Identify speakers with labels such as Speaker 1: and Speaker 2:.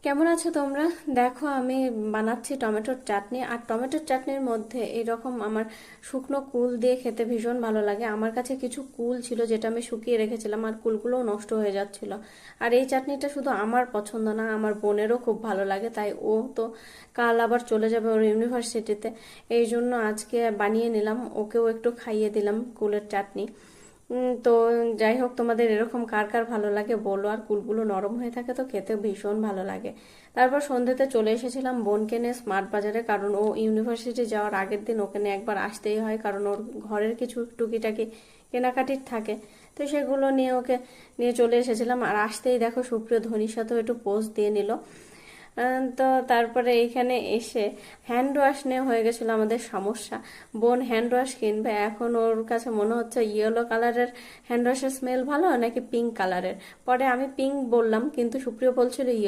Speaker 1: কেমন আছো তোমরা? দেখো আমি বানাচ্ছি টমেটোর চাটনি। আর টমেটোর চাটনির মধ্যে এরকম আমার শুকনো কুল দিয়ে খেতে ভীষণ ভালো লাগে। আমার কাছে কিছু কুল ছিল যেটা আমি শুকিয়ে রেখেছিলাম, আর কুলগুলোও নষ্ট হয়ে যাচ্ছিল। আর এই চাটনিটা শুধু আমার পছন্দ না, আমার বোনেরও খুব ভালো লাগে, তাই ও তো কাল আবার চলে যাবে ওর ইউনিভার্সিটিতে। এই জন্য আজকে বানিয়ে নিলাম, ওকেও একটু খাইয়ে দিলাম কুলের চাটনি। তো যাই হোক, তোমাদের এরকম কার কার ভালো লাগে বলো। আর কুলগুলো নরম হয়ে থাকে তো খেতে ভীষণ ভালো লাগে। তারপর সন্ধ্যেতে চলে এসেছিলাম বোনকে নিয়ে স্মার্ট বাজারে, কারণ ও ইউনিভার্সিটি যাওয়ার আগের দিন ওকে নিয়ে একবার আসতেই হয়, কারণ ওর ঘরের কিছু টুকিটাকি কেনাকাটির থাকে। তো সেগুলো নিয়ে ওকে নিয়ে চলে এসেছিলাম। আর আসতেই দেখো সুপ্রিয় ধোনির সাথেও একটু পোজ দিয়ে নিল। তো তারপরে এইখানে এসে হ্যান্ড ওয়াশ নিয়ে হয়ে গেছিলো আমাদের সমস্যা। বোন হ্যান্ড ওয়াশ কিনবে, এখন ওর কাছে মনে হচ্ছে ইয়েলো কালারের হ্যান্ড ওয়াশের স্মেল ভালো নাকি পিঙ্ক কালারের। পরে আমি পিঙ্ক বললাম, কিন্তু সুপ্রিয় বলছিল